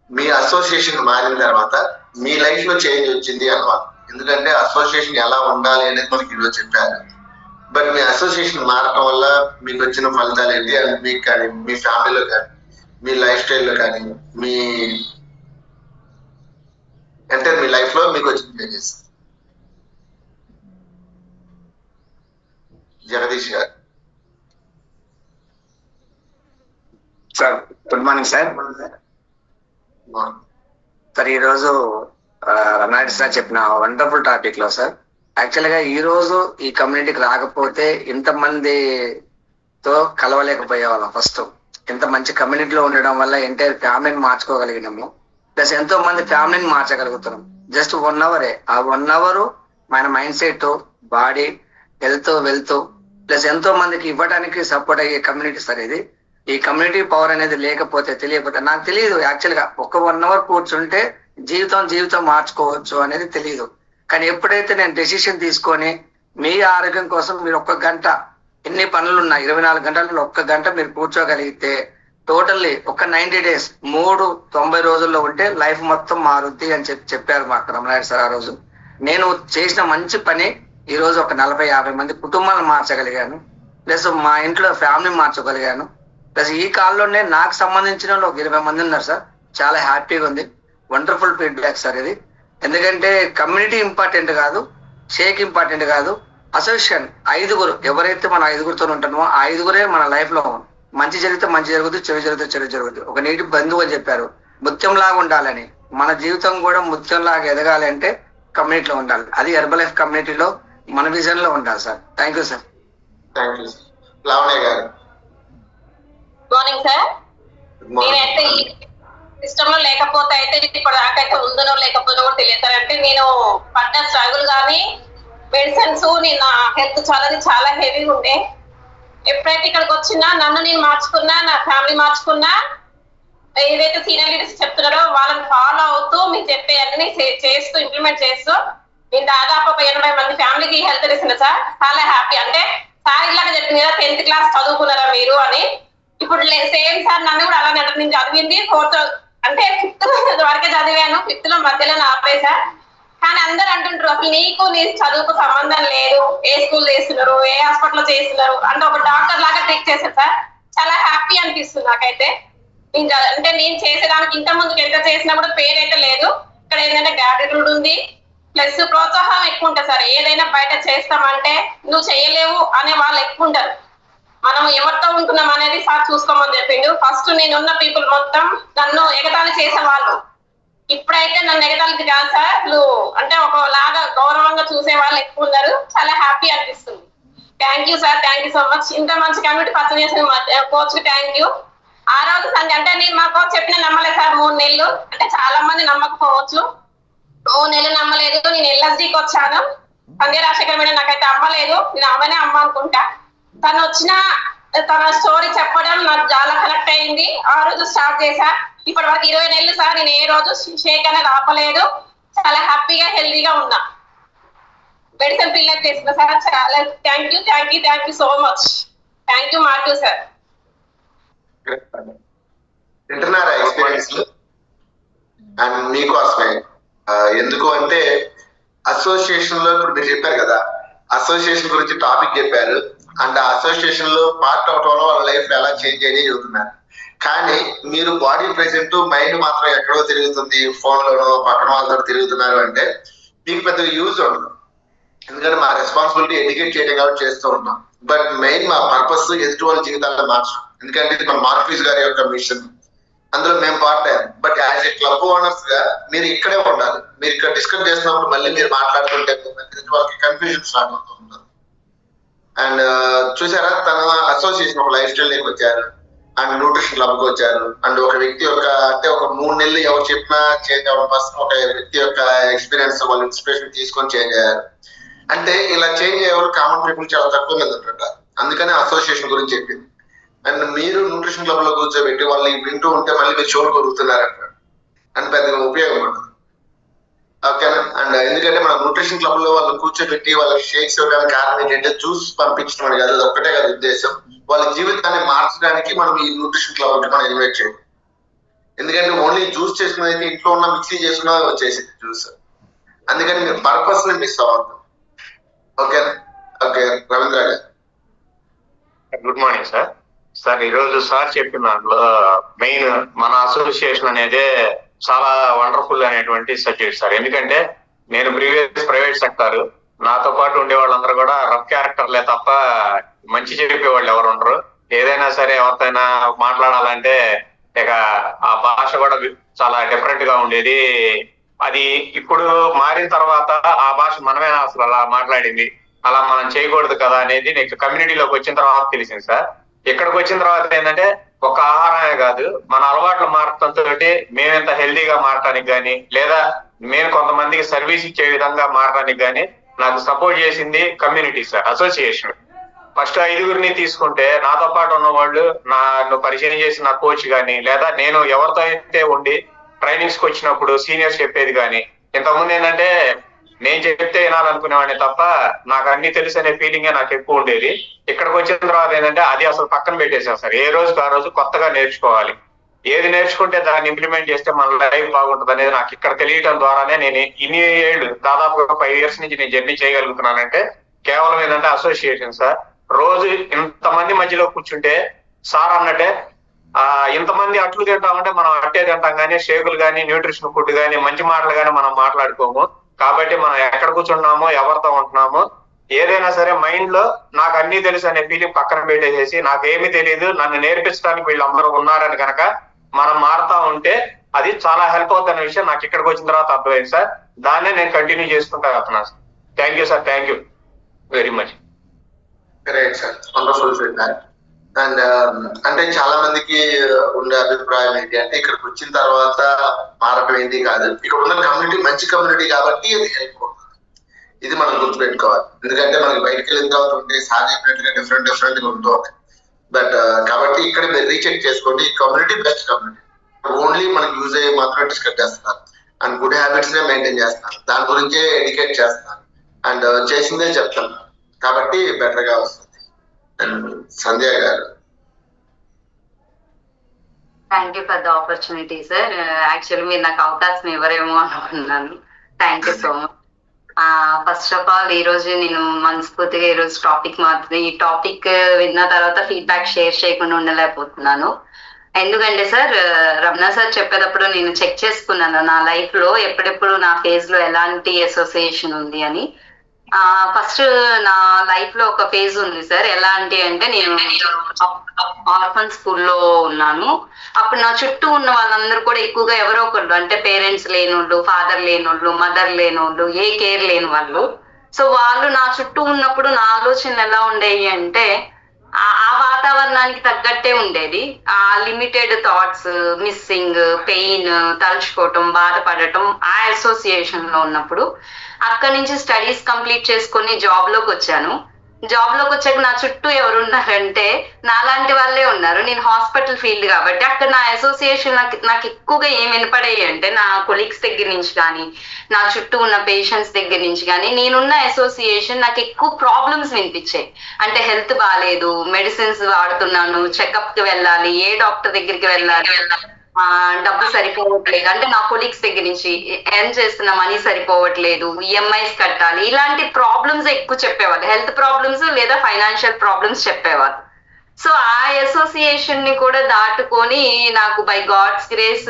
మీ అసోసియేషన్ మారిన తర్వాత మీ లైఫ్ లో చేంజ్ వచ్చింది అన్నమాట. ఎందుకంటే అసోసియేషన్ ఎలా ఉండాలి అనేది మనకి ఈరోజు చెప్పారు. బట్ మీ అసోసియేషన్ మారటం వల్ల మీకు వచ్చిన ఫలితాలు ఏంటి, అండ్ మీకు కానీ, మీ ఫ్యామిలీలో కానీ, మీ లైఫ్ స్టైల్లో కానీ, మీ అంటే మీ లైఫ్ లో మీకు వచ్చిన చేంజెస్. జగదీష్ గారు. Sir good morning sir. Sir ఈరోజు రమణారెడ్డి సార్ చెప్పిన వండర్ఫుల్ టాపిక్ లో సార్, యాక్చువల్గా ఈ రోజు ఈ కమ్యూనిటీకి రాకపోతే ఇంతమందితో కలవలేకపోయేవాళ్ళం. ఫస్ట్ ఇంత మంచి కమ్యూనిటీలో ఉండడం వల్ల ఎంటైర్ ఫ్యామిలీని మార్చుకోగలిగినాము. ప్లస్ ఎంతో మంది ఫ్యామిలీని మార్చగలుగుతున్నాం. జస్ట్ 1 అవరే. ఆ 1 అవర్ మన mind set, body, health, wealth plus ఎంతో మందికి ఇవ్వడానికి సపోర్ట్ అయ్యే కమ్యూనిటీ సార్ ఇది. ఈ కమ్యూనిటీ పవర్ అనేది లేకపోతే, తెలియకపోతే, నాకు తెలియదు యాక్చువల్గా ఒక 1 అవర్ కూర్చుంటే జీవితం మార్చుకోవచ్చు అనేది తెలియదు. కానీ ఎప్పుడైతే నేను డెసిషన్ తీసుకొని మీ ఆరోగ్యం కోసం మీరు 1 గంట, ఎన్ని పనులు ఉన్నా 24 గంటలలో 1 గంట మీరు కూర్చోగలిగితే టోటల్లీ ఒక 90 డేస్ 390 రోజుల్లో ఉంటే లైఫ్ మొత్తం మారుద్ది అని చెప్పారు మాకు రమణారెడ్డి సార్ ఆ రోజు. నేను చేసిన మంచి పని ఈ రోజు ఒక 40-50 మంది కుటుంబాలను మార్చగలిగాను. ప్లస్ మా ఇంట్లో ఫ్యామిలీ మార్చగలిగాను. ప్లస్ ఈ కాలంలోనే నాకు సంబంధించిన వాళ్ళు ఒక 20 మంది ఉన్నారు సార్. చాలా హ్యాపీగా ఉంది. వండర్ఫుల్ ఫీడ్బ్యాక్ సార్ ఇది. ఎందుకంటే కమ్యూనిటీ ఇంపార్టెంట్ కాదు, షేక్ ఇంపార్టెంట్ కాదు, అసోసియేషన్ 5 ఎవరైతే మన 5 ఉంటామో ఆ 5 మన లైఫ్ లో మంచి జరిగితే మంచి జరుగుతుంది, చెడు జరిగితే చెడు జరుగుతుంది. ఒక నీటి బంధువు అని చెప్పారు, ముత్యంలాగా ఉండాలని. మన జీవితం కూడా ముత్యంలాగా ఎదగాలి అంటే కమ్యూనిటీలో ఉండాలి. అది హెర్బల్ లైఫ్ కమ్యూనిటీలో మన విజన్ లో ఉండాలి sir. Thank you sir. Thank you sir. Lavanya గారు. Morning sir. నేనైతే ఈ సిస్టమ్ లో లేకపోతే అయితే ఇప్పుడు నాకైతే ఉందనో లేకపోతే కూడా తెలియదు సార్. అంటే నేను పడ్డ స్ట్రగుల్ కానీ మెడిసిన్స్, నా హెల్త్ చాలా హెవీగా ఉండే. ఎప్పుడైతే ఇక్కడికి వచ్చినా నన్ను నేను మార్చుకున్నా, నా ఫ్యామిలీ మార్చుకున్నా, ఏదైతే సీనియర్ లీడర్స్ చెప్తున్నారో వాళ్ళని ఫాలో అవుతూ మీరు చెప్పే అన్ని చేస్తూ ఇంప్లిమెంట్ చేస్తూ నేను దాదాపు ఒక 80 మంది ఫ్యామిలీకి హెల్త్ ఇస్తున్నా సార్. చాలా హ్యాపీ. అంటే సార్ ఇలాగ చెప్పింది కదా 10th క్లాస్ చదువుకున్నారా మీరు అని. ఇప్పుడు సేమ్ సార్ నన్ను కూడా అలానే అంటారు. నేను చదివింది 4th అంటే 5th వరకే చదివాను, 5th లో మధ్యలో ఆపేసా. కానీ అందరు అంటుంటారు అసలు నీకు నీ చదువుకు సంబంధం లేదు, ఏ స్కూల్ చేస్తున్నారు, ఏ హాస్పిటల్ చేస్తున్నారు అంటే ఒక డాక్టర్ లాగా ట్రీట్ చేశారు సార్. చాలా హ్యాపీ అనిపిస్తుంది నాకైతే. అంటే నేను చేసేదానికి ఇంత ముందుకు ఎంత చేసినా కూడా పేరైతే లేదు. ఇక్కడ ఏంటంటే గ్రాటిట్యూడ్ ఉంది, ప్లస్ ప్రోత్సాహం ఎక్కువ ఉంటుంది సార్. ఏదైనా బయట చేస్తామంటే నువ్వు చేయలేవు అనే వాళ్ళు ఎక్కువ ఉంటారు. మనం ఎవరితో ఉంటున్నాం అనేది సార్ చూసుకోమని చెప్పిండు. ఫస్ట్ నేనున్న పీపుల్ మొత్తం నన్ను ఎగతాళి చేసేవాళ్ళు. ఇప్పుడైతే నన్ను ఎగతాళికి కాదు సార్, అంటే ఒకలాగా గౌరవంగా చూసే వాళ్ళు ఎక్కువ ఉన్నారు. చాలా హ్యాపీ అనిపిస్తుంది. Thank you sir. Thank you so much. ఇంత మంచి కమ్యూనిటీ పర్సన్ చేసిన కోచ్ కి థ్యాంక్ యూ. ఆ రోజు సండే అంటే నేను మా కోచ్ చెప్పిన నమ్మలేదు సార్. 3 నెలలు అంటే చాలా మంది నమ్మకపోవచ్చు. 3 నెలలు నమ్మలేదు. నేను ఎల్ఎస్డికి వచ్చాను. సంధ్య రాజశేఖర్ మేడం నాకైతే అమ్మలేదు. నేను అమ్మనే అమ్మ అనుకుంటా. తను వచ్చిన తన స్టోరీ చెప్పడం నాకు చాలా కనెక్ట్ అయింది. ఆ రోజు స్టార్ట్ చేశా. ఇప్పటి వరకు 20 నెలలు సార్ నేను ఏ రోజు షేక్ అనేది ఆపలేదు. చాలా హ్యాపీగా హెల్దీగా ఉన్నా. మెడిసిన్ పిల్లలు చేసిన సార్. చాలా thank you so much. Thank you mark sir. వింటున్నారా ఎక్స్పీరియన్స్? అండ్ మీకోసమే. ఎందుకు అంటే అసోసియేషన్ లో ఇప్పుడు మీరు చెప్పారు కదా, అసోసియేషన్ గురించి టాపిక్ చెప్పారు. అండ్ ఆ అసోసియేషన్ లో పార్ట్ అవటం వల్ల వాళ్ళ లైఫ్ ఎలా చేంజ్ అయ్యి చెబుతున్నారు. కానీ మీరు బాడీ ప్రెసెంట్, మైండ్ మాత్రం ఎక్కడో తిరుగుతుంది, ఫోన్ లోనో పక్కన వాళ్ళతో తిరుగుతున్నారు అంటే మీకు పెద్ద యూజ్ ఉండదు. ఎందుకంటే మా రెస్పాన్సిబిలిటీ ఎడ్యుకేట్ చేయడం కాబట్టి చేస్తూ ఉంటాం. బట్ మెయిన్ మా పర్పస్ ఎదుటి వాళ్ళ జీవితాల్లో మార్చడం. ఎందుకంటే ఇది మన మార్క్విస్ గారి యొక్క మిషన్, అందులో మేము పార్ట్ అయ్యాం. But as a club owners గా మీరు ఇక్కడే ఉండాలి. మీరు ఇక్కడ డిస్కస్ చేసినప్పుడు మళ్ళీ మీరు మాట్లాడుతుంటే వాళ్ళకి కన్ఫ్యూజన్ స్టార్ట్ అవుతూ ఉంటుంది. అండ్ చూసారా, తన అసోసియేషన్ ఒక లైఫ్ స్టైల్ లోకి వచ్చారు, అండ్ న్యూట్రిషన్ క్లబ్ కి వచ్చారు. అండ్ ఒక వ్యక్తి యొక్క అంటే ఒక 3 నెలలు ఎవరు చెప్పినా చేంజ్ అవ్వడం, ఫస్ట్ ఒక వ్యక్తి యొక్క ఎక్స్పీరియన్స్ వాళ్ళు ఇన్స్పిరేషన్ తీసుకొని చేంజ్ అయ్యారు. అంటే ఇలా చేంజ్ అయ్యే వాళ్ళు కామన్ పీపుల్ చాలా తక్కువ మంది ఉంటుంటారు. అందుకనే అసోసియేషన్ గురించి చెప్పింది. అండ్ మీరు న్యూట్రిషన్ క్లబ్ లో కూర్చోబెట్టి వాళ్ళు వింటూ ఉంటే మళ్ళీ మీరు షోలు కొడుతున్నారంటారు అని పెద్దగా ఉపయోగం ఉండదు. ఓకేనా? అండ్ ఎందుకంటే మన న్యూట్రిషన్ క్లబ్ లో వాళ్ళు కూర్చోబెట్టి వాళ్ళకి షేక్స్ ఇవ్వడానికి కారణం ఏంటంటే జ్యూస్ పంపించడం కాదు, అది ఒక్కటే కాదు ఉద్దేశం. వాళ్ళ జీవితాన్ని మార్చడానికి మనం ఈ న్యూట్రిషన్ క్లబ్ కి మనం ఇన్వైట్ చేయాలి. ఎందుకంటే ఓన్లీ జ్యూస్ చేసుకున్నది అయితే ఇంట్లో ఉన్న మిక్సీ చేసుకున్నా వచ్చేసింది జ్యూస్. అందుకని మీరు పర్పస్ ని మిస్ అవ్వద్దు. ఓకేనా? ఓకే రవీంద్ర గారు. Good morning sir. సార్ ఈరోజు సార్ చెప్పిన దాంట్లో మెయిన్ మన అసోసియేషన్ అనేది చాలా వండర్ఫుల్ అనేటువంటి సబ్జెక్ట్ సార్. ఎందుకంటే నేను ప్రీవియస్ ప్రైవేట్ సెక్టర్, నాతో పాటు ఉండే వాళ్ళందరూ కూడా రఫ్ క్యారెక్టర్లే తప్ప మంచి చెప్పేవాళ్ళు ఎవరు ఉండరు. ఏదైనా సరే ఎవరితోనైనా మాట్లాడాలంటే ఇక ఆ భాష కూడా చాలా డిఫరెంట్ గా ఉండేది. అది ఇప్పుడు మారిన తర్వాత ఆ భాష మనమే అసలు అలా మాట్లాడింది, అలా మనం చేయకూడదు కదా అనేది నెక్స్ట్ కమ్యూనిటీలోకి వచ్చిన తర్వాత తెలిసింది సార్. ఇక్కడికి వచ్చిన తర్వాత ఏంటంటే ఒక ఆహారమే కాదు, మన అలవాట్లు మారటంతో మేమెంత హెల్దీగా మారటానికి కానీ, లేదా మేము కొంతమందికి సర్వీస్ ఇచ్చే విధంగా మారడానికి కానీ నాకు సపోర్ట్ చేసింది కమ్యూనిటీ సార్, అసోసియేషన్. ఫస్ట్ 5గురిని తీసుకుంటే నాతో పాటు ఉన్న వాళ్ళు, నన్ను పరిచయం చేసిన కోచ్ కానీ, లేదా నేను ఎవరితో అయితే ఉండి ట్రైనింగ్స్ కి వచ్చినప్పుడు సీనియర్స్ చెప్పేది కానీ, ఇంతకుముందు ఏంటంటే నేను చెప్తే వినాలనుకునేవాడిని తప్ప నాకు అన్ని తెలుసు అనే ఫీలింగే నాకు ఎక్కువ ఉండేది. ఇక్కడికి వచ్చిన తర్వాత ఏంటంటే అది అసలు పక్కన పెట్టేసాను సార్. ఏ రోజుకి ఆ రోజు కొత్తగా నేర్చుకోవాలి, ఏది నేర్చుకుంటే దాన్ని ఇంప్లిమెంట్ చేస్తే మన లైఫ్ బాగుంటుంది అనేది నాకు ఇక్కడ తెలియటం ద్వారానే నేను ఇన్ని ఏళ్ళు, దాదాపుగా 5 years నుంచి నేను జర్నీ చేయగలుగుతున్నానంటే కేవలం ఏంటంటే అసోసియేషన్ సార్. రోజు ఇంతమంది మధ్యలో కూర్చుంటే సార్ అన్నట్టే ఇంతమంది అట్లు తింటామంటే మనం అట్టే తింటాం కానీ షేకులు కానీ న్యూట్రిషన్ ఫుడ్ కానీ మంచి మాటలు కానీ మనం మాట్లాడుకోము. కాబట్టి మనం ఎక్కడ కూర్చున్నామో ఎవరితో ఉంటున్నామో ఏదైనా సరే మైండ్ లో నాకు అన్ని తెలుసు అనే ఫీలింగ్ పక్కన పెట్టేసేసి నాకేమీ తెలియదు, నన్ను నేర్పించడానికి వీళ్ళందరూ ఉన్నారని కనుక మనం మారుతా ఉంటే అది చాలా హెల్ప్ అవుతున్న విషయం నాకు ఇక్కడికి వచ్చిన తర్వాత అర్థమైంది సార్. దాన్నే నేను కంటిన్యూ చేసుకుంటా వెళ్తున్నాను sir. Thank you sir, thank you very much. Great sir, wonderful feedback. And అంటే చాలా మందికి ఉండే అభిప్రాయం ఏంటి అంటే ఇక్కడికి వచ్చిన తర్వాత మారటం ఏంటి కాదు, ఇక్కడ ఉన్న కమ్యూనిటీ మంచి కమ్యూనిటీ కాబట్టి అది హెల్ప్ అవుతుంది. ఇది మనం గుర్తుపెట్టుకోవాలి. ఎందుకంటే మనకి బయటకు వెళ్ళిన తర్వాత ఉంటే సార్ చెప్పినట్టుగా డిఫరెంట్ గా ఉంటూ ఉంటాయి. బట్ కాబట్టి ఇక్కడ మీరు రీచెక్ చేసుకోండి, ఈ కమ్యూనిటీ బెస్ట్ కమ్యూనిటీ. ఓన్లీ మనకి యూజ్ అయ్యే మాత్రమే డిస్కస్ చేస్తున్నారు అండ్ గుడ్ హ్యాబిట్స్ నే మెయింటైన్ చేస్తున్నారు, దాని గురించే ఎడ్యుకేట్ చేస్తున్నారు అండ్ చేసిందే చెప్తున్నారు. కాబట్టి బెటర్ గా వస్తుంది. సంధ్య గారు. Thank you for the opportunity sir. Actually మీరు నాకు అవకాశం ఇవ్వరేమో అనుకున్నాను. Thank you so much. First of all ఈ రోజు నేను మనస్ఫూర్తిగా ఈ రోజు టాపిక్ మాత్రం ఈ టాపిక్ విన్న తర్వాత ఫీడ్బ్యాక్ షేర్ చేయకుండా ఉండలేకపోతున్నాను. ఎందుకంటే సార్ రమణ సార్ చెప్పేటప్పుడు నేను చెక్ చేసుకున్నాను నా లైఫ్ లో ఎప్పుడెప్పుడు నా ఫేజ్ లో ఎలాంటి అసోసియేషన్ ఉంది అని. ఫస్ట్ నా లైఫ్ లో ఒక ఫేజ్ ఉంది సార్. ఎలాంటి అంటే నేను ఆర్ఫన్ స్కూల్లో ఉన్నాను. అప్పుడు నా చుట్టూ ఉన్న వాళ్ళందరూ కూడా ఎక్కువగా ఎవరో ఒకళ్ళు అంటే పేరెంట్స్ లేనోళ్ళు, ఫాదర్ లేనోళ్ళు, మదర్ లేనోళ్ళు, ఏ కేర్ లేని వాళ్ళు. సో వాళ్ళు నా చుట్టూ ఉన్నప్పుడు నా ఆలోచనలు ఎలా ఉండేవి అంటే ఆ వాతావరణానికి తగ్గట్టే ఉండేది. ఆ లిమిటెడ్ థాట్స్, మిస్సింగ్, పెయిన్, తలుచుకోవటం, బాధపడటం ఆ అసోసియేషన్ లో ఉన్నప్పుడు. అక్కడి నుంచి స్టడీస్ కంప్లీట్ చేసుకొని జాబ్ లోకి వచ్చాను. జాబ్ లోకి వచ్చాక నా చుట్టూ ఎవరు ఉన్నారంటే నాలాంటి వాళ్ళే ఉన్నారు. నేను హాస్పిటల్ ఫీల్డ్ కాబట్టి అక్కడ నా అసోసియేషన్ నాకు ఎక్కువగా ఏం వినపడేవి అంటే నా కొలీగ్స్ దగ్గర నుంచి కానీ నా చుట్టూ ఉన్న పేషెంట్స్ దగ్గర నుంచి కానీ నేనున్న అసోసియేషన్ నాకు ఎక్కువ ప్రాబ్లమ్స్ వినిపించాయి. అంటే హెల్త్ బాగాలేదు, మెడిసిన్స్ వాడుతున్నాను, చెకప్ కి వెళ్ళాలి, ఏ డాక్టర్ దగ్గరికి వెళ్ళాలి, డబ్బు సరిపోవట్లేదు, అంటే నా కొలీగ్స్ దగ్గర నుంచి ఎర్న్ చేస్తున్న మనీ సరిపోవట్లేదు, ఈఎంఐస్ కట్టాలి, ఇలాంటి ప్రాబ్లమ్స్ ఎక్కువ చెప్పేవాళ్ళు. హెల్త్ ప్రాబ్లమ్స్ లేదా ఫైనాన్షియల్ ప్రాబ్లమ్స్ చెప్పేవాళ్ళు. సో ఆ అసోసియేషన్ ని కూడా దాటుకొని నాకు by God's grace,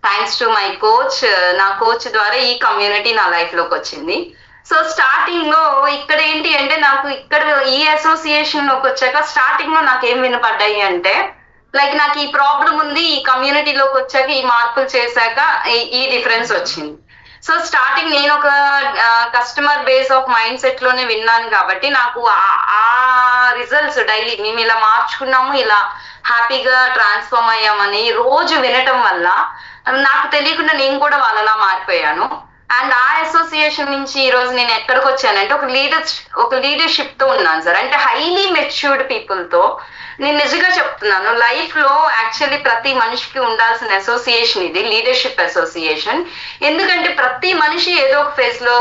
thanks to my coach, నా కోచ్ ద్వారా ఈ కమ్యూనిటీ నా లైఫ్ లోకి వచ్చింది. సో స్టార్టింగ్ లో ఇక్కడ ఏంటి అంటే నాకు ఇక్కడ ఈ అసోసియేషన్ లోకి వచ్చాక స్టార్టింగ్ లో నాకు ఏం వినపడ్డాయి అంటే, లైక్ నాకు ఈ ప్రాబ్లం ఉంది, ఈ కమ్యూనిటీలోకి వచ్చాక ఈ మార్పులు చేశాక ఈ డిఫరెన్స్ వచ్చింది. సో స్టార్టింగ్ నేను ఒక customer base of mind set లోనే విన్నాను కాబట్టి నాకు ఆ రిజల్ట్స్ డైలీ మేము ఇలా మార్చుకున్నాము, ఇలా హ్యాపీగా ట్రాన్స్ఫార్మ్ అయ్యామని రోజు వినటం వల్ల నాకు తెలియకుండా నేను కూడా వాళ్ళలా మారిపోయాను. అండ్ ఆ అసోసియేషన్ నుంచి ఈ రోజు నేను ఎక్కడికి వచ్చానంటే ఒక లీడర్షిప్ తో ఉన్నాను సార్. అంటే హైలీ మెచ్యూర్డ్ పీపుల్ తో. నేను నిజంగా చెప్తున్నాను, లైఫ్ లో యాక్చువల్లీ ప్రతి మనిషికి ఉండాల్సిన అసోసియేషన్ ఇది, లీడర్షిప్ అసోసియేషన్. ఎందుకంటే ప్రతి మనిషి ఏదో ఒక ఫేజ్ లో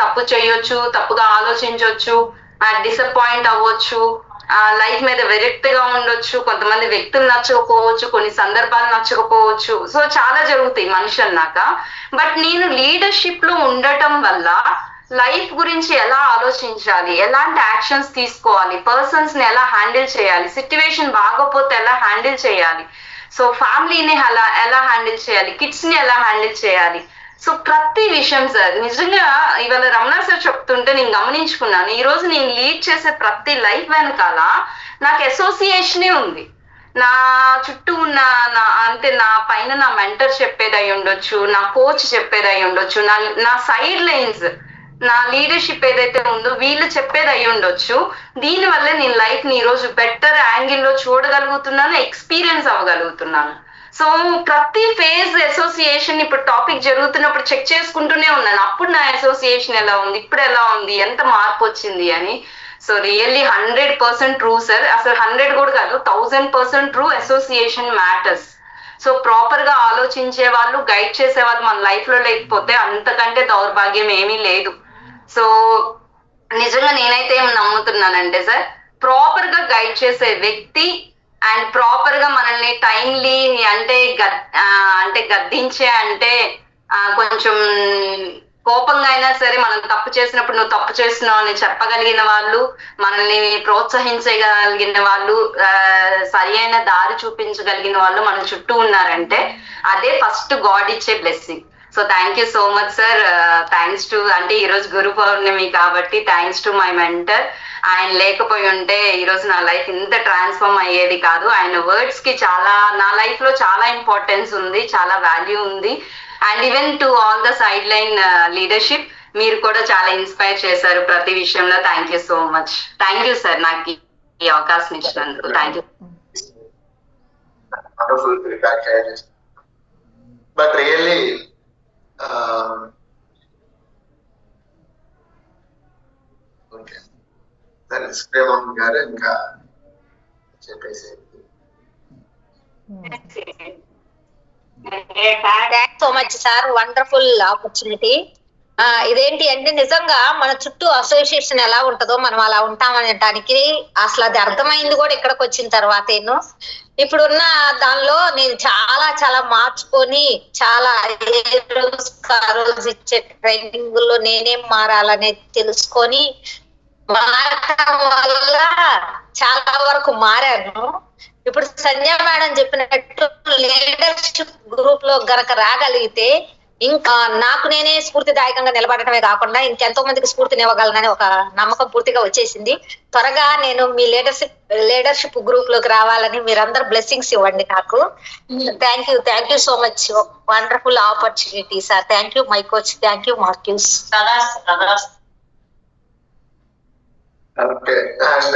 తప్పు చేయొచ్చు, తప్పుగా ఆలోచించవచ్చు, డిసప్పాయింట్ అవ్వచ్చు, లైఫ్ మీద విరక్ట్ గా ఉండొచ్చు, కొంతమంది వ్యక్తులు నచ్చకపోవచ్చు, కొన్ని సందర్భాలు నచ్చకపోవచ్చు. సో చాలా జరుగుతాయి మనిషి అన్నాక. బట్ నేను లీడర్షిప్ లో ఉండటం వల్ల లైఫ్ గురించి ఎలా ఆలోచించాలి, ఎలాంటి యాక్షన్స్ తీసుకోవాలి, పర్సన్స్ ని ఎలా హ్యాండిల్ చేయాలి, సిచ్యువేషన్ బాగోపోతే ఎలా హ్యాండిల్ చేయాలి, సో ఫ్యామిలీని ఎలా హ్యాండిల్ చేయాలి, కిడ్స్ ని ఎలా హ్యాండిల్ చేయాలి, సో ప్రతి విషయం సార్. నిజంగా ఇవాళ రమణ సార్ చెప్తుంటే నేను గమనించుకున్నాను, ఈ రోజు నేను లీడ్ చేసే ప్రతి లైఫ్ వెనకాల నాకు అసోసియేషనే ఉంది. నా చుట్టూ ఉన్న అంటే నా పైన నా మెంటర్ చెప్పేది అయి ఉండొచ్చు, నా కోచ్ చెప్పేది అయి ఉండొచ్చు, నా సైడ్ లైన్స్, నా లీడర్షిప్ ఏదైతే ఉందో వీళ్ళు చెప్పేది అయి ఉండొచ్చు. దీనివల్ల నేను లైఫ్ ని ఈ రోజు బెటర్ యాంగిల్లో చూడగలుగుతున్నాను, ఎక్స్పీరియన్స్ అవ్వగలుగుతున్నాను. సో ప్రతి ఫేజ్ అసోసియేషన్ ఇప్పుడు టాపిక్ జరుగుతున్నప్పుడు చెక్ చేసుకుంటూనే ఉన్నాను, అప్పుడు నా అసోసియేషన్ ఎలా ఉంది, ఇప్పుడు ఎలా ఉంది, ఎంత మార్పు వచ్చింది అని. So really 100% true sir. అసలు 100 కూడా కాదు, 1000% true. Association matters. So proper గా ఆలోచించే వాళ్ళు, గైడ్ చేసే వాళ్ళు మన లైఫ్ లో లేకపోతే అంతకంటే దౌర్భాగ్యం ఏమీ లేదు. సో నిజంగా నేనైతే ఏం నమ్ముతున్నానంటే సార్, ప్రాపర్ గా గైడ్ చేసే వ్యక్తి అండ్ ప్రాపర్ గా మనల్ని టైమ్లీ అంటే గద్దించే, అంటే కొంచెం కోపంగా అయినా సరే మనం తప్పు చేసినప్పుడు నువ్వు తప్పు చేస్తున్నావు అని చెప్పగలిగిన వాళ్ళు, మనల్ని ప్రోత్సహించగలిగిన వాళ్ళు, సరి అయిన దారి చూపించగలిగిన వాళ్ళు మన చుట్టూ ఉన్నారంటే అదే ఫస్ట్ గాడ్ ఇచ్చే blessing. So thank you so much sir. Thanks to, అంటే ఈరోజు గురు పౌర్ణమి కాబట్టి థ్యాంక్స్ టు మై మెంటర్. ఆయన లేకపోయి ఉంటే ఈరోజు నా లైఫ్ ఇంత ట్రాన్స్ఫార్మ్ అయ్యేది కాదు. ఆయన వర్డ్స్ కి చాలా, నా లైఫ్ లో చాలా ఇంపార్టెన్స్ ఉంది, చాలా వాల్యూ ఉంది. And even to all the side line leadership, మీరు కూడా చాలా ఇన్స్పైర్ చేశారు ప్రతి విషయంలో. Thank you so much. Thank you sir నాకు ఈ అవకాశం ఇచ్చినందుకు. Thank you. But really okay సరే, సుప్రేమమ్మ గారు ఇంకా చెప్పేసి. Thanks so much sir, wonderful opportunity. ఇదేంటి అంటే నిజంగా మన చుట్టూ అసోసియేషన్ ఎలా ఉంటుందో మనం అలా ఉంటామనటానికి అసలు అది అర్థమైంది కూడా ఇక్కడికి వచ్చిన తర్వాతేను. ఇప్పుడున్న దానిలో నేను చాలా చాలా మార్చుకొని, చాలా ఆ రోజు ఇచ్చే ట్రైనింగ్ లో నేనేం మారాలనేది తెలుసుకొని మారటం వల్ల చాలా వరకు మారాను. ఇప్పుడు సంజయ్ మేడం చెప్పినట్టు లీడర్షిప్ గ్రూప్ లో గనక రాగలిగితే ఇంకా నాకు నేనే స్ఫూర్తిదాయకంగా నిలబడటమే కాకుండా ఇంకెంతో మందికి స్ఫూర్తినివ్వగలనని ఒక నమ్మకం పూర్తిగా వచ్చేసింది. త్వరగా నేను మీ లీడర్షిప్ గ్రూప్ లోకి రావాలని మీరందరూ బ్లెస్సింగ్స్ ఇవ్వండి నాకు. Thank you so much. Wonderful opportunity sir. Thank you my coach. Thank you Marques. Okay, and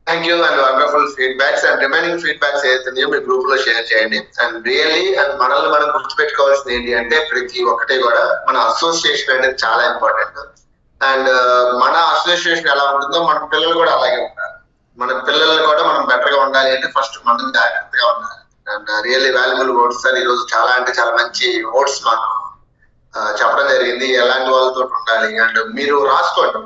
thank you and wonderful feedbacks. And remaining feedbacks ఏదైతున్నాయో మీ గ్రూప్ లో షేర్ చేయండి. అండ్ రియల్లీ అండ్ మనల్ని మనం గుర్తుపెట్టుకోవాల్సింది ఏంటి అంటే ప్రతి ఒక్కటి కూడా మన అసోసియేషన్ అనేది చాలా ఇంపార్టెంట్. అండ్ మన అసోసియేషన్ ఎలా ఉంటుందో మన పిల్లలు కూడా అలాగే ఉండాలి. మన పిల్లలు కూడా మనం బెటర్ గా ఉండాలి అంటే ఫస్ట్ మనం జాగ్రత్తగా ఉండాలి. And really valuable words sir. ఈ రోజు చాలా అంటే చాలా మంచి వర్డ్స్ మాకు చెప్పడం జరిగింది, ఎలాంటి వాళ్ళతో ఉండాలి. అండ్ మీరు రాసుకోండి.